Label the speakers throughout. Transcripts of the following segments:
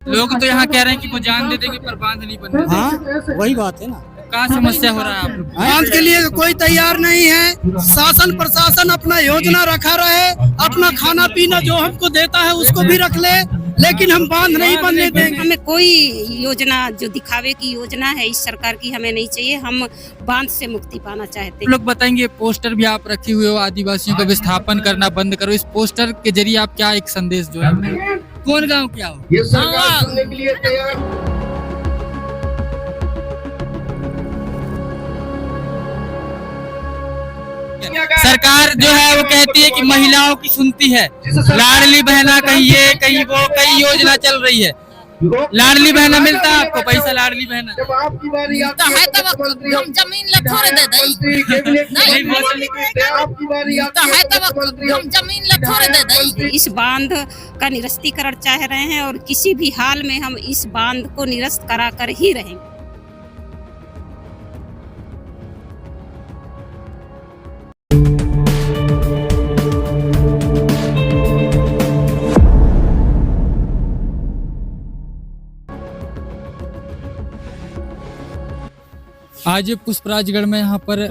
Speaker 1: लोग तो यहाँ कह रहे हैं कि वो जान दे देंगे पर बांध नहीं बनने देंगे।
Speaker 2: हाँ, वही बात है ना।
Speaker 1: कहाँ समस्या हो रहा है आप लोग?
Speaker 3: बांध के लिए कोई तैयार नहीं है। शासन प्रशासन अपना योजना रखा रहे, अपना खाना पीना जो हमको देता है उसको भी रख ले, लेकिन हम बांध नहीं बनने देंगे।
Speaker 4: हमें कोई योजना जो दिखावे की योजना है इस सरकार की हमें नहीं चाहिए। हम बांध से मुक्ति पाना चाहते हैं।
Speaker 1: लोग बताएंगे पोस्टर भी आप रखे हुए हो, आदिवासियों का विस्थापन करना बंद करो। इस पोस्टर के जरिए आप क्या एक संदेश जो है कौन गाँव क्या हो?
Speaker 5: ये सरकार सुनने के लिए तैयार।
Speaker 1: सरकार जो है वो कहती है कि महिलाओं की सुनती है। लाडली बहना कहीं ये कहीं वो, कई योजना चल रही है। लाडली बहना मिलता है आपको पैसा? लाडली बहना
Speaker 5: जब आपकी बारी
Speaker 6: तो है तब हम जमीन ला थोड़े दे दई।
Speaker 5: आपकी बारी
Speaker 6: तो है तब हम जमीन ला थोड़े दे दई।
Speaker 4: इस बांध का निरस्तीकरण चाह रहे हैं और किसी भी हाल में हम इस बांध को निरस्त करा कर ही रहेंगे।
Speaker 1: आज पुष्पराजगढ़ में यहाँ पर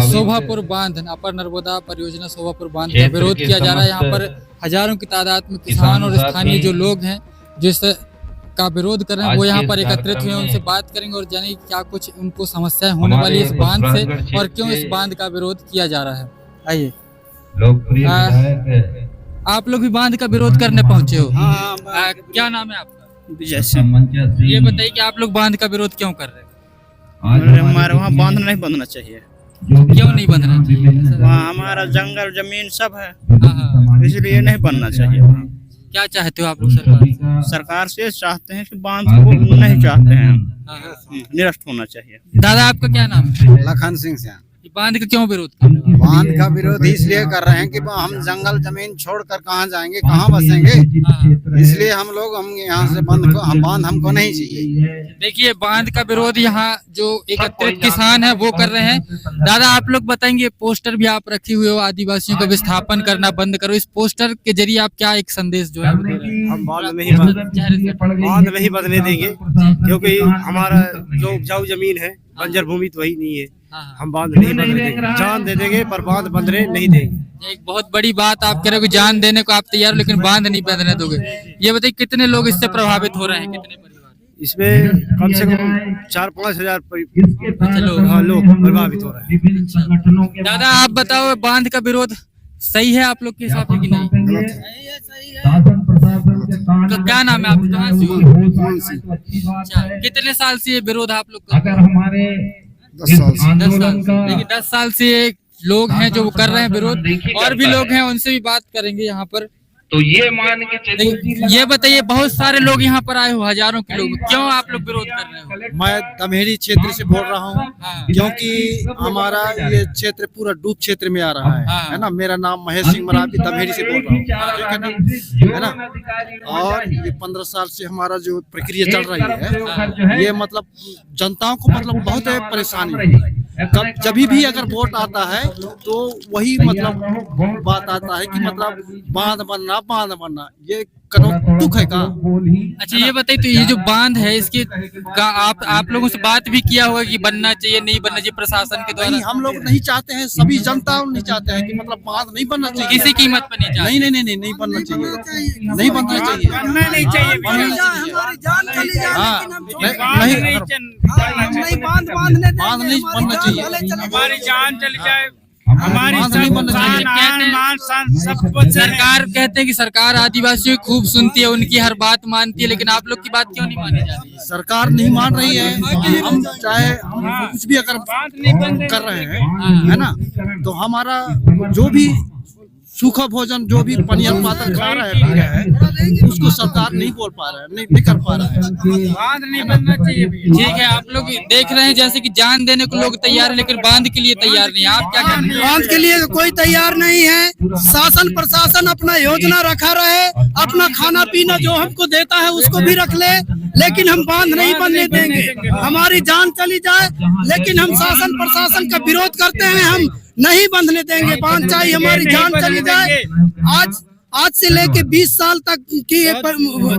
Speaker 1: शोभापुर बांध, अपर नर्मदा परियोजना शोभापुर बांध का विरोध किया जा रहा है। यहाँ पर हजारों की तादाद में किसान और स्थानीय जो लोग हैं जो इस का विरोध कर रहे हैं वो यहाँ पर एकत्रित हुए। उनसे बात करेंगे और जानेंगे क्या कुछ उनको समस्याएं होने वाली इस बांध से और क्यों इस बांध का विरोध किया जा रहा है। आइए, आप लोग भी बांध का विरोध करने पहुँचे हो? क्या नाम है आपका?
Speaker 3: विजय सिंह।
Speaker 1: ये बताइए कि आप लोग बांध का विरोध क्यों कर रहे हैं?
Speaker 3: हमारे वहाँ बांध नहीं बनना चाहिए।
Speaker 1: क्यों नहीं बनना चाहिए?
Speaker 3: वहाँ हमारा जंगल जमीन सब है,
Speaker 1: हाँ।
Speaker 3: इसलिए नहीं बनना चाहिए।
Speaker 1: क्या चाहते हो आप लोग सरकार से?
Speaker 3: सरकार से चाहते हैं कि बांध को नहीं चाहते हैं, निरस्त होना चाहिए।
Speaker 1: दादा आपका क्या नाम है?
Speaker 2: लखन सिंह से।
Speaker 1: ये बांध का क्यों विरोध कर रहे हो?
Speaker 2: बांध का विरोध इसलिए कर रहे हैं कि हम जंगल जमीन छोड़कर कहाँ जाएंगे, कहाँ बसेंगे, इसलिए हम यहाँ से बांध हमको नहीं चाहिए।
Speaker 1: देखिए, बांध का विरोध यहाँ जो एकत्रित किसान है वो कर रहे हैं। दादा आप लोग बताएंगे पोस्टर भी आप रखे हुए हो, आदिवासियों का विस्थापन करना बंद करो। इस पोस्टर के जरिए आप क्या एक संदेश जो है
Speaker 3: हम बांध नहीं बदलने देंगे, क्योंकि हमारा जो उपजाऊ जमीन है बंजर भूमि तो वही नहीं है। हम बांध नहीं बदलने देंगे, जान दे देंगे पर बांध बंधने नहीं देंगे।
Speaker 1: एक बहुत बड़ी बात आप कह रहे हो कि जान देने को आप तैयार हो लेकिन बांध नहीं बंधने दोगे। ये बताइए कितने लोग इससे प्रभावित हो रहे हैं, कितने परिवार?
Speaker 3: इसमें कम से कम 4-5 हजार लोग प्रभावित हो रहे हैं।
Speaker 1: दादा आप बताओ, बांध का विरोध सही है आप लोग के हिसाब से कि नहीं? तो क्या नाम है आपका? कहाँ से हो? अच्छा, कितने साल से ये विरोध आप लोग कर रहे हैं?
Speaker 2: 10 साल से।
Speaker 1: 10 साल से। देखिए 10 साल से लोग हैं जो वो कर रहे हैं विरोध, और भी लोग हैं उनसे भी बात करेंगे यहाँ पर।
Speaker 5: तो ये मान के चलिए,
Speaker 1: ये बताइए, बहुत सारे लोग यहाँ पर आए हो, हजारों के लोग, क्यों आप लोग विरोध कर रहे हो?
Speaker 2: मैं दमहेड़ी क्षेत्र से बोल रहा हूँ, क्योंकि हमारा ये क्षेत्र पूरा डूब क्षेत्र में आ रहा है ना। मेरा नाम महेश सिंह मरावी, दमहेड़ी से बोल रहा हूँ, है ना। और ये 15 साल से हमारा जो प्रक्रिया चल रही है, ये मतलब जनताओं को मतलब बहुत परेशानी है। जब भी अगर वोट आता है तो वही मतलब बात आता है कि मतलब बांध बनना ये दुख है का।
Speaker 1: अच्छा ये बताइए, तो ये जो बांध है इसके का आप लोगों से बात भी किया होगा कि बनना चाहिए नहीं बनना चाहिए प्रशासन के द्वारा?
Speaker 2: नहीं, हम लोग नहीं चाहते हैं, सभी जनता नहीं चाहते हैं कि मतलब बांध नहीं बनना चाहिए।
Speaker 1: किसी कीमत पर नहीं चाहते?
Speaker 2: नहीं बनना चाहिए, नहीं बनना चाहिए,
Speaker 3: बनना नहीं चाहिए।
Speaker 2: बांध नहीं बनना चाहिए,
Speaker 3: हमारी जान चली जाए, हमारी
Speaker 2: नहीं बनना चाहिए।
Speaker 1: सरकार कहते हैं कि सरकार आदिवासियों की खूब सुनती है, उनकी हर बात मानती है, लेकिन आप लोग की बात क्यों नहीं मानी जा रही है?
Speaker 2: सरकार नहीं मान रही है। हम चाहे हम कुछ भी अगर कर रहे हैं, है ना, तो हमारा जो भी सूखा भोजन, जो भी पनिया पात्र खा रहे हैं, उसको सरकार नहीं बोल पा रहा है, नहीं कर पा रहा है।
Speaker 3: बांध नहीं बनना चाहिए।
Speaker 1: ठीक है, आप लोग देख रहे हैं जैसे कि जान देने को लोग तैयार है लेकिन बांध के लिए तैयार नहीं। आप क्या कहते हैं?
Speaker 3: बांध के लिए कोई तैयार नहीं है। शासन प्रशासन अपना योजना रखा रहे, अपना खाना पीना जो हमको देता है उसको भी रख ले, लेकिन हम बांध नहीं बनने देंगे। हमारी जान चली जाए, लेकिन हम शासन प्रशासन का विरोध करते हैं, हम नहीं बंधने देंगे। बांध चाहिए, हमारी जान चली जाए। आज से लेके 20 साल तक की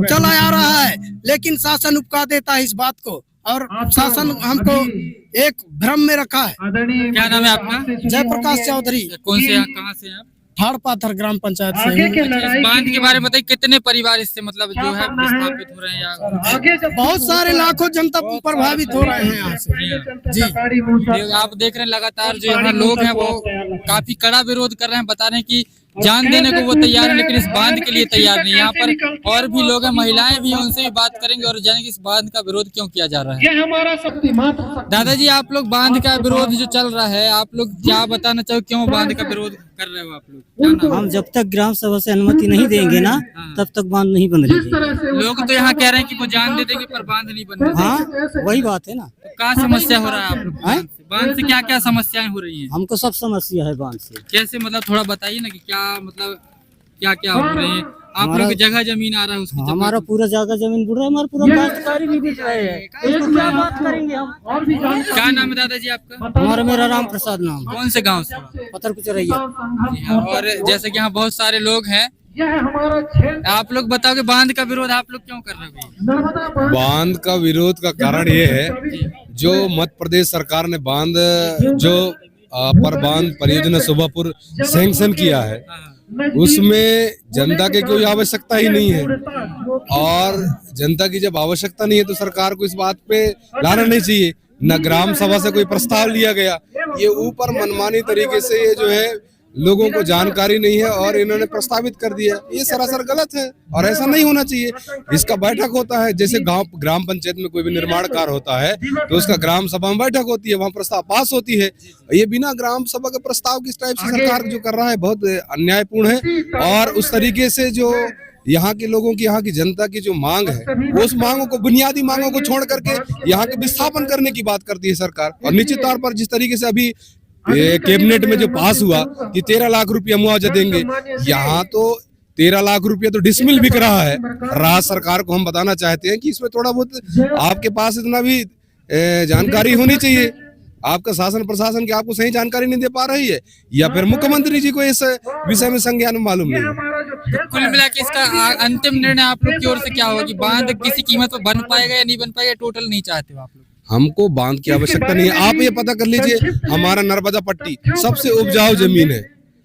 Speaker 3: चला आ रहा है। लेकिन शासन उपका देता है इस बात को, और शासन हमको एक भ्रम में रखा है।
Speaker 1: क्या नाम है आपका?
Speaker 3: जयप्रकाश चौधरी,
Speaker 1: कौन से कहाँ से हैं आप?
Speaker 3: ठाड़ पाथर ग्राम पंचायत से हूँ।
Speaker 1: इस बांध के बारे में बताइए, कितने परिवार इससे मतलब जो है विस्थापित हो रहे हैं या
Speaker 3: बहुत सारे लाखों जनता प्रभावित हो रहे हैं यहाँ से। जी
Speaker 1: ये आप देख रहे हैं लगातार जो यहाँ लोग हैं वो काफी कड़ा विरोध कर रहे हैं, बता रहे हैं कि जान देने को वो तैयार है लेकिन इस बांध के लिए तैयार नहीं। यहाँ पर और भी लोग हैं, महिलाएं भी हैं, उनसे भी बात करेंगे और जानेंगे इस बांध का विरोध क्यों किया जा रहा है।
Speaker 5: ये हमारा शक्तिमान
Speaker 1: दादाजी, आप लोग बांध का विरोध जो चल रहा है, आप लोग क्या बताना चाहो, क्यों बांध का विरोध कर रहे हो आप लोग? क्या नाम है?
Speaker 7: हम जब तक ग्राम सभा से अनुमति नहीं देंगे ना, तब तक बांध नहीं बन रही है।
Speaker 1: लोग तो यहाँ कह रहे हैं कि वो जान दे देंगे पर बांध नहीं बन रहा।
Speaker 7: हाँ, वही बात है ना।
Speaker 1: तो क्या समस्या हो रहा है आप लोग को? बांध से क्या क्या समस्याएं हो रही हैं?
Speaker 7: हमको सब समस्या है बांध से।
Speaker 1: कैसे मतलब थोड़ा बताइए ना कि क्या मतलब क्या क्या हो रहे हैं? आप लोग की जगह जमीन आ रहा है उसकी
Speaker 7: हमारा पूरा जगह जमीन बुड़ रहा है, हमारा पूरा काश्तकारी भी बिक रहे हैं। इसको क्या बात करेंगे हम?
Speaker 1: क्या नाम है दादाजी आपका?
Speaker 7: हमारा मेरा राम प्रसाद नाम,
Speaker 1: कौन से गांव से?
Speaker 7: पत्थर कुचरैया।
Speaker 1: और जैसे कि यहाँ बहुत सारे लोग हैं,
Speaker 5: यह हमारा क्षेत्र
Speaker 1: आप लोग बताओ कि बांध का विरोध आप लोग क्यों कर रहे हो?
Speaker 8: बांध का विरोध का कारण ये है, जो मध्य प्रदेश सरकार ने बांध जो अपर बांध परियोजना शोभापुर सैंक्शन किया है, उसमें जनता की कोई आवश्यकता ही नहीं है। और जनता की जब आवश्यकता नहीं है तो सरकार को इस बात पे लाना नहीं चाहिए। न ग्राम सभा से कोई प्रस्ताव लिया गया, ये ऊपर मनमानी तरीके से ये जो है लोगों को जानकारी नहीं है और इन्होंने प्रस्तावित कर दिया। ये सरासर गलत है और ऐसा नहीं होना चाहिए। इसका बैठक होता है, जैसे गांव ग्राम पंचायत में कोई भी निर्माण कार्य होता है तो उसका ग्राम सभा में बैठक होती है, वहाँ प्रस्ताव पास होती है। ये बिना ग्राम सभा के प्रस्ताव किस टाइप से सरकार जो कर रहा है बहुत अन्यायपूर्ण है। और उस तरीके से जो यहाँ के लोगों की, यहाँ की जनता की जो मांग है, उस मांगों को, बुनियादी मांगों को छोड़ करके यहाँ के विस्थापन करने की बात करती है सरकार। और निश्चित तौर पर जिस तरीके से अभी कैबिनेट में जो पास हुआ कि 13 लाख रुपया मुआवजा देंगे, यहाँ तो 13 लाख रुपया तो डिसमिल बिक रहा है। राज्य सरकार को हम बताना चाहते हैं कि इसमें थोड़ा बहुत आपके पास इतना भी जानकारी होनी चाहिए। आपका शासन प्रशासन की आपको सही जानकारी नहीं दे पा रही है, या फिर मुख्यमंत्री जी को इस विषय में संज्ञान मालूम नहीं है।
Speaker 1: तो कुल मिला के इसका अंतिम निर्णय आप लोग की ओर से क्या होगा कि बांध किसी कीमत पर बन पाएगा या नहीं बन पाएगा? टोटल नहीं चाहते हो आप लोग?
Speaker 8: हमको बांध की आवश्यकता नहीं है। आप ये पता कर लीजिए, हमारा नर्मदा पट्टी सबसे उपजाऊ जमीन है।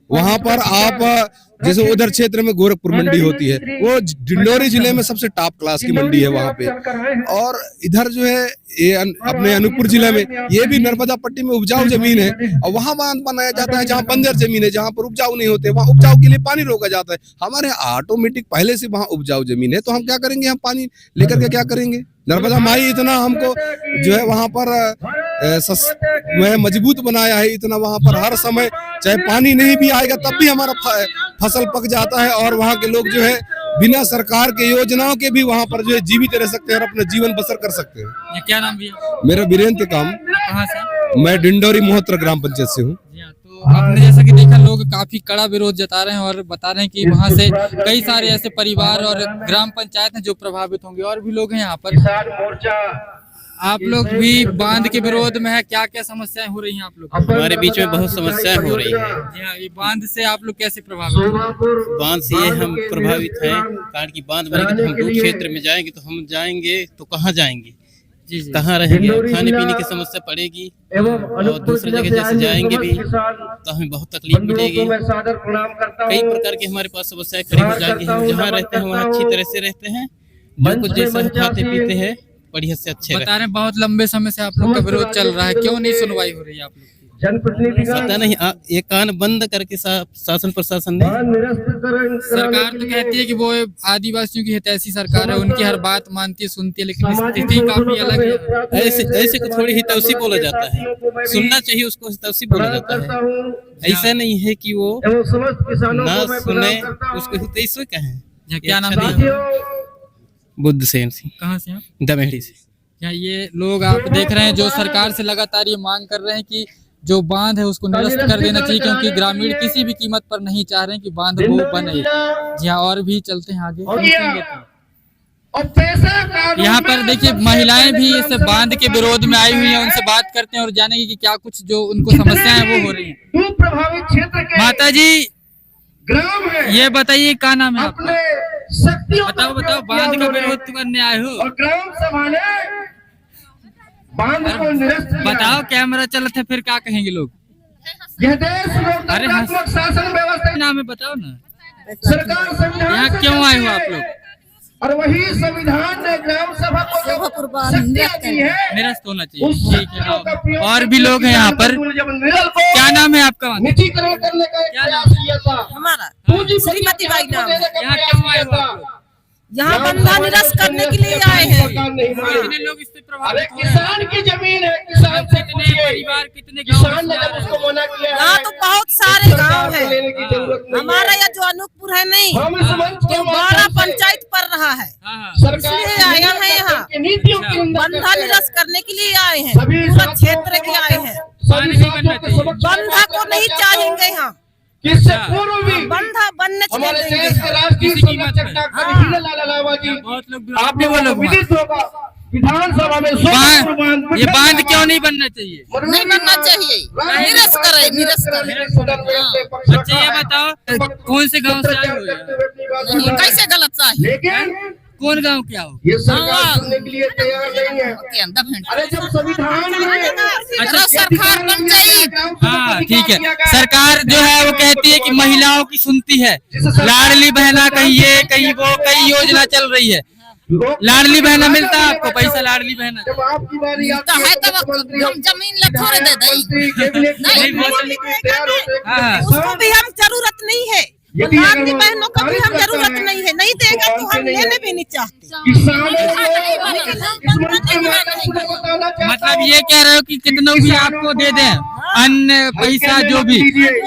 Speaker 8: वहां पर आप जैसे उधर क्षेत्र में गोरखपुर मंडी होती है, वो डिंडोरी जिले में सबसे टॉप क्लास की मंडी है वहां पे। और इधर जो है ये अपने अनूपपुर जिले में ये भी नर्मदा पट्टी में उपजाऊ जमीन है, और वहां बांध बनाया जाता है जहां बंजर जमीन है, जहां पर उपजाऊ नहीं होते, वहां उपजाऊ के लिए पानी रोका जाता है। हमारे ऑटोमेटिक पहले से वहां उपजाऊ जमीन है, तो हम क्या करेंगे? हम पानी लेकर के क्या करेंगे? नर्मदा माई इतना हमको जो है वहां पर मजबूत बनाया है, इतना वहां पर हर समय चाहे पानी नहीं भी आएगा तब भी हमारा फसल पक जाता है। और वहां के लोग जो है बिना सरकार के योजनाओं के भी वहां पर जो है जीवित रह सकते हैं और अपना जीवन बसर कर सकते हैं।
Speaker 1: ये क्या नाम भी है?
Speaker 8: मेरा वीरेंद्र काम,
Speaker 1: कहाँ से?
Speaker 8: मैं डिंडोरी मोहत्र ग्राम पंचायत से हूँ।
Speaker 1: तो आपने जैसा कि देखा, लोग काफी कड़ा विरोध जता रहे हैं और बता रहे हैं कि वहां से कई सारे ऐसे परिवार और ग्राम पंचायत हैं जो प्रभावित होंगे, और भी लोग हैं यहाँ पर।
Speaker 5: किसान मोर्चा
Speaker 7: आप लोग भी बांध के विरोध में है, क्या क्या समस्याएं हो रही हैं आप लोग?
Speaker 9: हमारे बीच में बहुत समस्याएं हो रही है।
Speaker 7: जी हाँ, ये बांध से आप लोग कैसे प्रभावित हैं?
Speaker 9: बांध से ये हम प्रभावित हैं, कारण की बांध बनेगी तो हम दूर क्षेत्र में जाएंगे, तो हम जाएंगे तो कहाँ जाएंगे,
Speaker 7: जी जी,
Speaker 9: कहाँ रहेंगे, खाने पीने की समस्या पड़ेगी, और दूसरी जगह जैसे जाएंगे भी तो हमें बहुत तकलीफ मिलेगी। कई प्रकार की हमारे पास समस्याएं खड़ी हो जाएंगी। हम जहाँ रहते हैं वहाँ अच्छी तरह से रहते हैं, जो कुछ जैसा खाते पीते हैं बढ़िया से अच्छे
Speaker 7: बता रहे हैं बहुत लंबे समय से आप लोग का विरोध चल रहा है, क्यों नहीं सुनवाई हो रही है आप लोग की?
Speaker 9: पता नहीं, ये कान बंद करके शासन प्रशासन ने।
Speaker 7: सरकार तो कहती है कि वो आदिवासियों की हितैषी सरकार है, उनकी हर बात मानती है, सुनती है, लेकिन स्थिति काफी अलग है।
Speaker 9: ऐसे को थोड़ी हितैषी बोला जाता है, सुनना चाहिए उसको, हितैषी बोला जाता है। ऐसा नहीं है कि वो ना सुने, उसको हितैषी कहें।
Speaker 7: क्या नाम है?
Speaker 9: बुद्ध सेन सिंह।
Speaker 7: कहाँ से आप?
Speaker 9: दमेहड़ी से।
Speaker 7: क्या ये लोग आप देख रहे हैं जो सरकार से लगातार ये मांग कर रहे हैं कि जो बांध है उसको निरस्त कर देना चाहिए, क्योंकि ग्रामीण किसी भी कीमत पर नहीं चाह रहे हैं कि बांध वो बने। जी हाँ, और भी चलते हैं आगे। यहाँ पर देखिए महिलाएं भी इस बांध के विरोध में आई हुई हैं, उनसे बात करते हैं और जानेंगे कि क्या कुछ जो उनको समस्याएं हैं वो हो रही हैं।
Speaker 5: प्रभावित क्षेत्र के
Speaker 7: माता जी
Speaker 5: ग्राम है,
Speaker 7: ये बताइए क्या नाम है आपका?
Speaker 5: शक्तियों
Speaker 7: बताओ बताओ, बांध का विरोध करने आए हो?
Speaker 5: और ग्राम सभा ने बांध को निरस्त किया।
Speaker 7: बताओ, कैमरा चलत है, फिर क्या कहेंगे लोग?
Speaker 5: यह देश लोकतंत्रात्मक शासन व्यवस्था
Speaker 7: नाम है, बताओ ना,
Speaker 5: सरकार संविधान
Speaker 7: यहाँ
Speaker 5: से
Speaker 7: क्यों आए हो
Speaker 5: है।
Speaker 7: आप लोग?
Speaker 5: और वही संविधान ने ग्राम सभा को शक्तियां दी है,
Speaker 7: निरस्त होना
Speaker 5: उस
Speaker 7: चाहिए, ठीक है।
Speaker 5: शक्तियों का प्रयोग
Speaker 7: और भी लोग हैं यहाँ पर, क्या नाम है आपका? वहाँ
Speaker 5: निजीकरण करने का एक
Speaker 7: क्या
Speaker 5: प्रयास
Speaker 7: नाम?
Speaker 5: किया था।
Speaker 10: हमारा
Speaker 5: पूंजीपति
Speaker 10: श्रीमती बाई नाम है।
Speaker 7: यहाँ क्यों आए हो आप लोग?
Speaker 10: यहाँ बंधा निरस्त करने के लिए आए हैं।
Speaker 7: कितने लोग इससे
Speaker 5: अरे
Speaker 7: प्रभावित हो रहे हैं?
Speaker 5: किसान की जमीन है, किसान से
Speaker 7: कितने
Speaker 5: पूछिए।
Speaker 7: परिवार, कितने गाँव
Speaker 5: किसान ने जब उसको मना किया है,
Speaker 10: यहाँ तो बहुत सारे गांव
Speaker 5: सरकार को लेने की जरूरत
Speaker 10: हैं।
Speaker 5: नहीं
Speaker 10: हमारा
Speaker 5: है।
Speaker 10: यह जो अनूपपुर है नहीं,
Speaker 5: हम इस मंच के
Speaker 10: तो
Speaker 5: माध्यम
Speaker 10: 12
Speaker 5: से
Speaker 10: पंचायत पड़ रहा है।
Speaker 7: हाँ, हाँ।
Speaker 5: सरकार
Speaker 10: इसलिए आया है यहाँ।
Speaker 5: की नीतियों की निंदा
Speaker 10: बंधा
Speaker 5: करते हैं।
Speaker 10: निरस्त करने के लिए आए हैं,
Speaker 5: सभी
Speaker 10: पूरा
Speaker 5: साथियों
Speaker 10: क्षेत्र के आए हैं।
Speaker 7: पानी नहीं बनना चाहिए।
Speaker 10: बंधा को नहीं चाहेंगे यहाँ,
Speaker 5: किससे पूर्व भी
Speaker 10: बंधा बनने
Speaker 5: हमारे
Speaker 10: देंगे
Speaker 5: देश के राष्ट्रीय
Speaker 7: किसी कीमत
Speaker 5: संरक्षक
Speaker 7: पे।
Speaker 5: डॉक्टर
Speaker 10: हाँ।
Speaker 5: हीरा लाल अलावा जी,
Speaker 7: बहुत लोग
Speaker 5: आप
Speaker 7: भी वो लोग
Speaker 5: विदित होगा विधानसभा में
Speaker 7: ये बांध क्यों नहीं बनना चाहिए?
Speaker 6: नहीं बनना चाहिए, निरस्त करे, निरस्त करे।
Speaker 7: अच्छा ये बताओ, कौन से गांव से आए हो यहाँ?
Speaker 6: नहीं, कैसे गलत चाहिए?
Speaker 5: लेकिन
Speaker 7: कौन गांव क्या हो?
Speaker 5: ये सरकार सुनने के लिए तैयार नहीं है।
Speaker 6: के अंदर भेंट
Speaker 5: अरे जब संविधान में
Speaker 6: अच्छा, सरकार बन जाएगी।
Speaker 7: हाँ ठीक है, सरकार जो है वो कहती है कि महिलाओं की सुनती है, लाडली बहना कहीं ये कहीं वो, कई योजना चल रही है। लाडली बहना मिलता है आपको पैसा? लाडली बहना
Speaker 5: जब आपकी बारी
Speaker 6: तो
Speaker 5: आती
Speaker 6: है
Speaker 5: है
Speaker 6: तब हम जमीन ले थोड़े दे दें।
Speaker 5: नहीं
Speaker 7: हाँ।
Speaker 10: उसको भी हम जरूरत नहीं है,
Speaker 5: यदि अगर
Speaker 10: लाडली
Speaker 5: वो
Speaker 10: बहनों का भी हम
Speaker 5: कार्य
Speaker 10: जरूरत
Speaker 5: करता
Speaker 10: नहीं है, नहीं देगा तो हम लेने भी नहीं चाहते।
Speaker 5: किसानों को इस मुल्क के माध्यम से बताना चाहता
Speaker 7: मतलब
Speaker 5: हूं,
Speaker 7: ये कह रहे हो कि कितनों भी आपको दे दें, अन्न पैसा जो भी?
Speaker 10: जो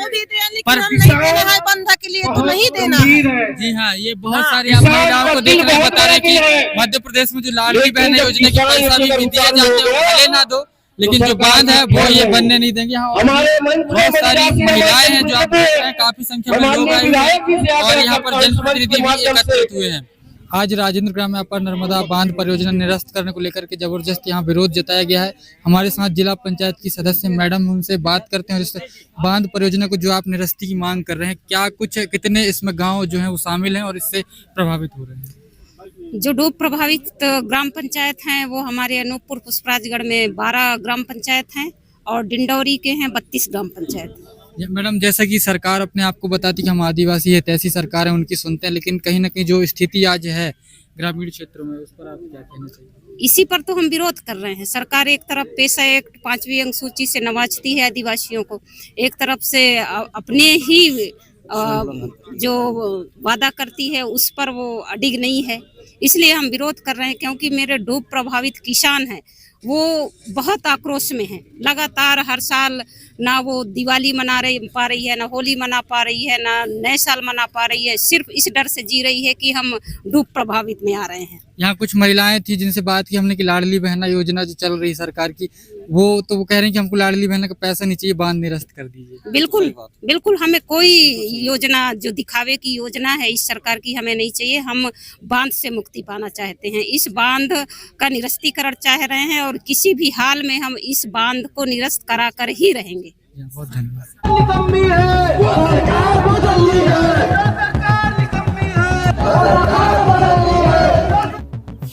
Speaker 10: भी दे, लेकिन
Speaker 7: पर
Speaker 10: हम नहीं देना है बंधा के लिए, तो नहीं देना है।
Speaker 5: गंभीर है।
Speaker 7: जी हाँ, ये बहुत सारी आप महिलाओं को देख रहे हैं, बता रहे हैं कि मध्य प्रदेश में जो लाडली बहन योजना की पैसा भी दिया जाता है, वो भले ना दो, लेकिन जो बांध है वो ये बनने नहीं देंगे। हाँ, और बहुत सारी महिलाएं हैं जो आप देख रहे हैं, काफी संख्या में लोग आए हुए हैं और यहाँ पर जनप्रतिनिधि भी एकत्रित हुए हैं। आज राजेंद्र ग्राम में अपर नर्मदा बांध परियोजना निरस्त करने को लेकर के जबरदस्त यहाँ विरोध जताया गया है। हमारे साथ जिला पंचायत की सदस्य मैडम, उनसे बात करते हैं। और इस बांध परियोजना को जो आप निरस्ती की मांग कर रहे हैं, क्या कुछ कितने इसमें गाँव जो है वो शामिल हैं और इससे प्रभावित हो रहे हैं?
Speaker 4: जो डूब प्रभावित ग्राम पंचायत हैं वो हमारे अनूपपुर पुष्पराजगढ़ में 12 ग्राम पंचायत हैं और डिंडौरी के हैं 32 ग्राम पंचायत।
Speaker 7: मैडम, जैसा कि सरकार अपने आप को बताती कि हम आदिवासी है, तैसी सरकार है, उनकी सुनते हैं, लेकिन कहीं ना कहीं जो स्थिति आज है ग्रामीण क्षेत्रों में, उस पर आप क्या कहना चाहिए?
Speaker 4: इसी पर तो हम विरोध कर रहे हैं। सरकार एक तरफ पेशा एक्ट 5वीं अनुसूची से नवाजती है आदिवासियों को, एक तरफ से अपने ही जो वादा करती है उस पर वो अडिग नहीं है। इसलिए हम विरोध कर रहे हैं, क्योंकि मेरे डूब प्रभावित किसान हैं वो बहुत आक्रोश में हैं। लगातार हर साल ना वो दिवाली पा रही है, ना होली मना पा रही है, ना नए साल मना पा रही है। सिर्फ इस डर से जी रही है कि हम डूब प्रभावित में आ रहे हैं।
Speaker 7: यहाँ कुछ महिलाएं थी जिनसे बात की हमने कि लाडली बहना योजना जो चल रही है सरकार की, वो कह रहे हैं कि हमको लाडली बहना का पैसा नहीं चाहिए, बांध निरस्त कर दीजिए।
Speaker 4: बिल्कुल बिल्कुल, हमें कोई योजना जो दिखावे की योजना है इस सरकार की हमें नहीं चाहिए। हम बांध से मुक्ति पाना चाहते हैं, इस बांध का निरस्तीकरण चाह रहे हैं और किसी भी हाल में हम इस बांध को निरस्त करा कर ही रहेंगे।
Speaker 7: बहुत धन्यवाद।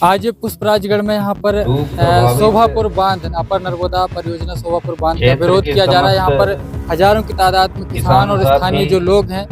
Speaker 7: आज पुष्पराजगढ़ में यहाँ पर शोभापुर बांध, अपर नर्मदा परियोजना शोभापुर बांध का विरोध किया जा रहा है। यहाँ पर हजारों की तादाद में किसान और स्थानीय जो लोग हैं